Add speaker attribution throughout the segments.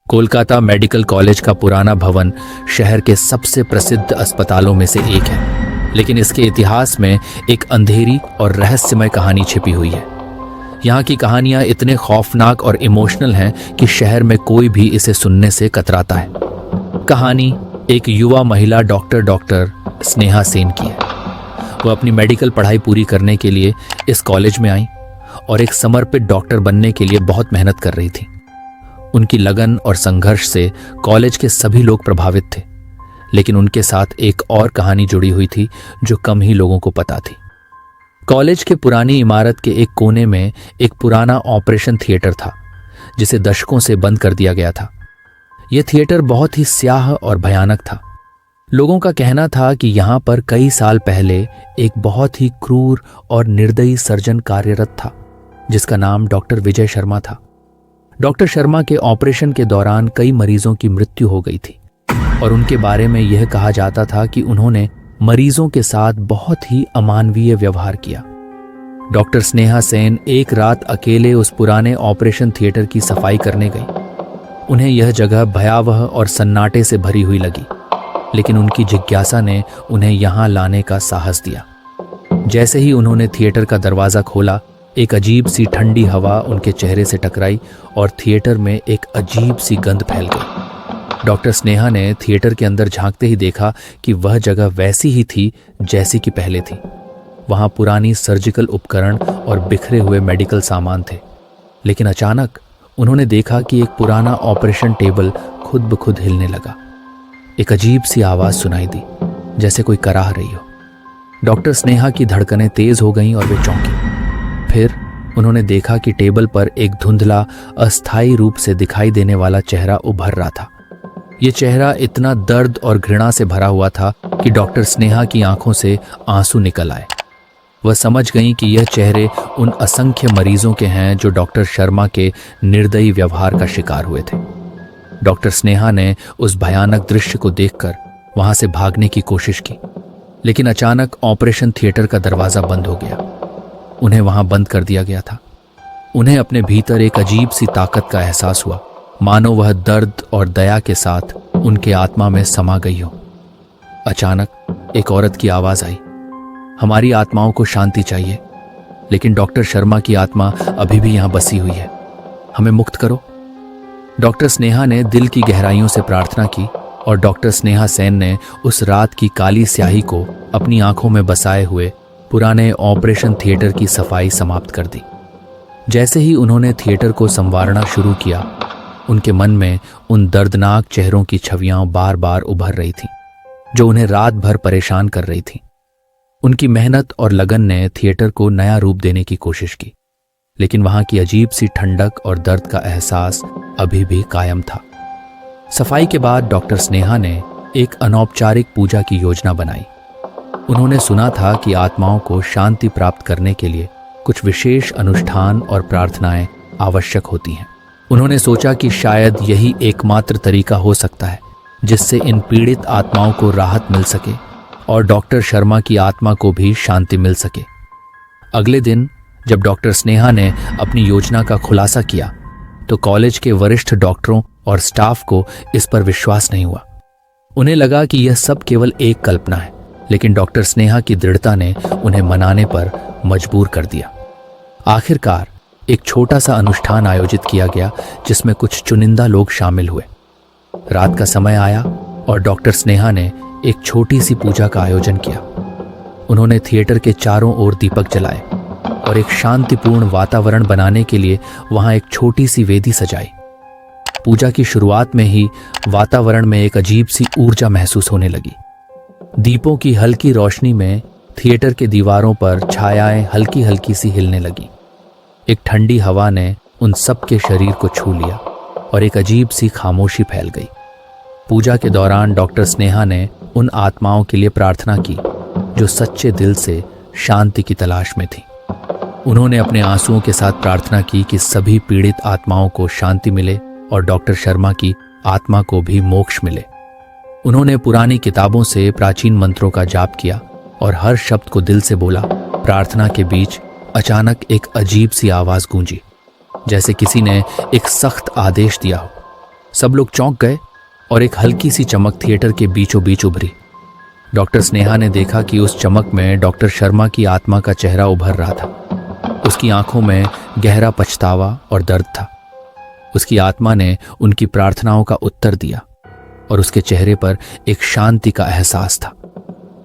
Speaker 1: Kolkata medical college का पुराना भवन शहर के सबसे प्रसिद्ध अस्पतालों में से एक है, लेकिन इसके इतिहास में एक अंधेरी और रहस्यमय कहानी छिपी हुई है। यहाँ की कहानियां इतने खौफनाक और इमोशनल हैं कि शहर में कोई भी इसे सुनने से कतराता है। कहानी एक युवा महिला डॉक्टर स्नेहा सेन की है। वह अपनी मेडिकल पढ़ाई पूरी करने के लिए इस कॉलेज में आई और एक समर्पित डॉक्टर बनने के लिए बहुत मेहनत कर रही थी। उनकी लगन और संघर्ष से कॉलेज के सभी लोग प्रभावित थे, लेकिन उनके साथ एक और कहानी जुड़ी हुई थी जो कम ही लोगों को पता थी। कॉलेज के पुरानी इमारत के एक कोने में एक पुराना ऑपरेशन थिएटर था, जिसे दशकों से बंद कर दिया गया था। यह थिएटर बहुत ही स्याह और भयानक था। लोगों का कहना था कि यहां पर कई साल पहले एक बहुत ही क्रूर और निर्दयी सर्जन कार्यरत था, जिसका नाम डॉक्टर विजय शर्मा था। डॉक्टर शर्मा के ऑपरेशन के दौरान कई मरीजों की मृत्यु हो गई थी और उनके बारे में यह कहा जाता था कि उन्होंने मरीजों के साथ बहुत ही अमानवीय व्यवहार किया। डॉक्टर स्नेहा सेन एक रात अकेले उस पुराने ऑपरेशन थिएटर की सफाई करने गई। उन्हें यह जगह भयावह और सन्नाटे से भरी हुई लगी, लेकिन उनकी जिज्ञासा ने उन्हें यहां लाने का साहस दिया। जैसे ही उन्होंने थिएटर का दरवाजा खोला, एक अजीब सी ठंडी हवा उनके चेहरे से टकराई और थिएटर में एक अजीब सी गंध फैल गई। डॉक्टर स्नेहा ने थिएटर के अंदर झांकते ही देखा कि वह जगह वैसी ही थी जैसी कि पहले थी। वहां पुरानी सर्जिकल उपकरण और बिखरे हुए मेडिकल सामान थे, लेकिन अचानक उन्होंने देखा कि एक पुराना ऑपरेशन टेबल खुद ब खुद हिलने लगा। एक अजीब सी आवाज सुनाई दी, जैसे कोई कराह रही हो। डॉक्टर स्नेहा की धड़कनें तेज हो गईं और वे चौंकी। फिर उन्होंने देखा कि टेबल पर एक धुंधला, अस्थायी रूप से दिखाई देने वाला चेहरा उभर रहा था। यह चेहरा इतना दर्द और घृणा से भरा हुआ था कि डॉक्टर स्नेहा की आंखों से आंसू निकल आए। वह समझ गईं कि यह चेहरे उन असंख्य मरीजों के हैं जो डॉक्टर शर्मा के निर्दयी व्यवहार का शिकार हुए थे। डॉक्टर स्नेहा ने उस भयानक दृश्य को देखकर वहां से भागने की कोशिश की, लेकिन अचानक ऑपरेशन थिएटर का दरवाजा बंद हो गया। उन्हें वहां बंद कर दिया गया था। उन्हें अपने भीतर एक अजीब सी ताकत का एहसास हुआ, मानो वह दर्द और दया के साथ उनके आत्मा में समा गई हो। अचानक एक औरत की आवाज आई, हमारी आत्माओं को शांति चाहिए, लेकिन डॉक्टर शर्मा की आत्मा अभी भी यहां बसी हुई है, हमें मुक्त करो। डॉक्टर स्नेहा ने दिल की गहराइयों से प्रार्थना की और डॉक्टर स्नेहा सेन ने उस रात की काली स्याही को अपनी आंखों में बसाए हुए पुराने ऑपरेशन थिएटर की सफाई समाप्त कर दी। जैसे ही उन्होंने थिएटर को संवारना शुरू किया, उनके मन में उन दर्दनाक चेहरों की छवियां बार बार उभर रही थीं, जो उन्हें रात भर परेशान कर रही थीं। उनकी मेहनत और लगन ने थिएटर को नया रूप देने की कोशिश की, लेकिन वहां की अजीब सी ठंडक और दर्द का एहसास अभी भी कायम था। सफाई के बाद डॉक्टर स्नेहा ने एक अनौपचारिक पूजा की योजना बनाई। उन्होंने सुना था कि आत्माओं को शांति प्राप्त करने के लिए कुछ विशेष अनुष्ठान और प्रार्थनाएं आवश्यक होती हैं। उन्होंने सोचा कि शायद यही एकमात्र तरीका हो सकता है जिससे इन पीड़ित आत्माओं को राहत मिल सके और डॉक्टर शर्मा की आत्मा को भी शांति मिल सके। अगले दिन जब डॉक्टर स्नेहा ने अपनी योजना का खुलासा किया, तो कॉलेज के वरिष्ठ डॉक्टरों और स्टाफ को इस पर विश्वास नहीं हुआ। उन्हें लगा कि यह सब केवल एक कल्पना है, लेकिन डॉक्टर स्नेहा की दृढ़ता ने उन्हें मनाने पर मजबूर कर दिया। आखिरकार एक छोटा सा अनुष्ठान आयोजित किया गया, जिसमें कुछ चुनिंदा लोग शामिल हुए। रात का समय आया और डॉक्टर स्नेहा ने एक छोटी सी पूजा का आयोजन किया। उन्होंने थिएटर के चारों ओर दीपक जलाए और एक शांतिपूर्ण वातावरण बनाने के लिए वहां एक छोटी सी वेदी सजाई। पूजा की शुरुआत में ही वातावरण में एक अजीब सी ऊर्जा महसूस होने लगी। दीपों की हल्की रोशनी में थिएटर के दीवारों पर छायाएं हल्की हल्की सी हिलने लगी। एक ठंडी हवा ने उन सब के शरीर को छू लिया और एक अजीब सी खामोशी फैल गई। पूजा के दौरान डॉक्टर स्नेहा ने उन आत्माओं के लिए प्रार्थना की जो सच्चे दिल से शांति की तलाश में थी। उन्होंने अपने आंसुओं के साथ प्रार्थना की कि सभी पीड़ित आत्माओं को शांति मिले और डॉक्टर शर्मा की आत्मा को भी मोक्ष मिले। उन्होंने पुरानी किताबों से प्राचीन मंत्रों का जाप किया और हर शब्द को दिल से बोला। प्रार्थना के बीच अचानक एक अजीब सी आवाज गूंजी, जैसे किसी ने एक सख्त आदेश दिया हो। सब लोग चौंक गए और एक हल्की सी चमक थिएटर के बीचों बीच उभरी। डॉक्टर स्नेहा ने देखा कि उस चमक में डॉक्टर शर्मा की आत्मा का चेहरा उभर रहा था। उसकी आंखों में गहरा पछतावा और दर्द था। उसकी आत्मा ने उनकी प्रार्थनाओं का उत्तर दिया और उसके चेहरे पर एक शांति का एहसास था।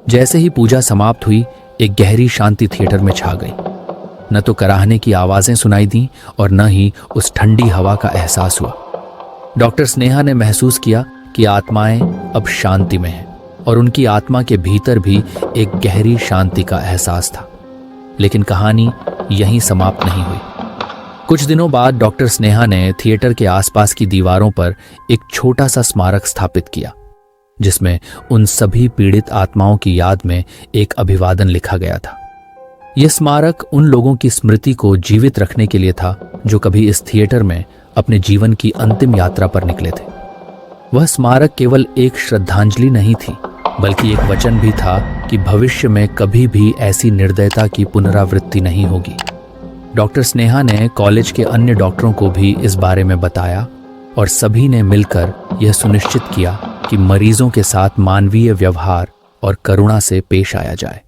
Speaker 1: जैसे ही पूजा समाप्त हुई, एक गहरी शांति थिएटर में छा गई। न तो कराहने की आवाजें सुनाई दी और न ही उस ठंडी हवा का एहसास हुआ। डॉक्टर स्नेहा ने महसूस किया कि आत्माएं अब शांति में हैं और उनकी आत्मा के भीतर भी एक गहरी शांति का एहसास था। लेकिन कहानी यहीं समाप्त नहीं हुई। कुछ दिनों बाद डॉक्टर स्नेहा ने थिएटर के आसपास की दीवारों पर एक छोटा सा स्मारक स्थापित किया, जिसमें उन सभी पीड़ित आत्माओं की याद में एक अभिवादन लिखा गया था। यह स्मारक उन लोगों की स्मृति को जीवित रखने के लिए था जो कभी इस थिएटर में अपने जीवन की अंतिम यात्रा पर निकले थे। वह स्मारक केवल एक श्रद्धांजलि नहीं थी, बल्कि एक वचन भी था कि भविष्य में कभी भी ऐसी निर्दयता की पुनरावृत्ति नहीं होगी। डॉक्टर स्नेहा ने कॉलेज के अन्य डॉक्टरों को भी इस बारे में बताया और सभी ने मिलकर यह सुनिश्चित किया कि मरीजों के साथ मानवीय व्यवहार और करुणा से पेश आया जाए।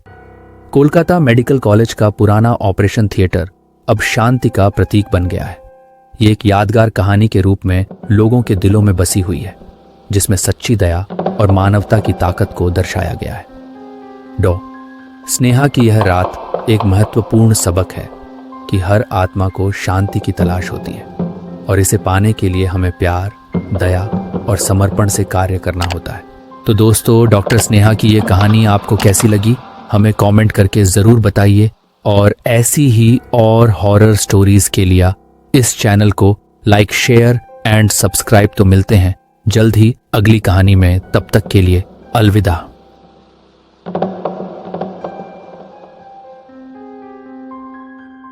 Speaker 1: कोलकाता मेडिकल कॉलेज का पुराना ऑपरेशन थिएटर अब शांति का प्रतीक बन गया है। ये एक यादगार कहानी के रूप में लोगों के दिलों में बसी हुई है, जिसमें सच्ची दया और मानवता की ताकत को दर्शाया गया है। स्नेहा की यह रात एक महत्वपूर्ण सबक है कि हर आत्मा को शांति की तलाश होती है और इसे पाने के लिए हमें प्यार, दया और समर्पण से कार्य करना होता है। तो दोस्तों, डॉक्टर स्नेहा की ये कहानी आपको कैसी लगी हमें कमेंट करके ज़रूर बताइए और ऐसी ही और हॉरर स्टोरीज के लिए इस चैनल को लाइक, शेयर एंड सब्सक्राइब। तो मिलते हैं जल्द ही अगली कहानी में, तब तक के लिए अलविदा।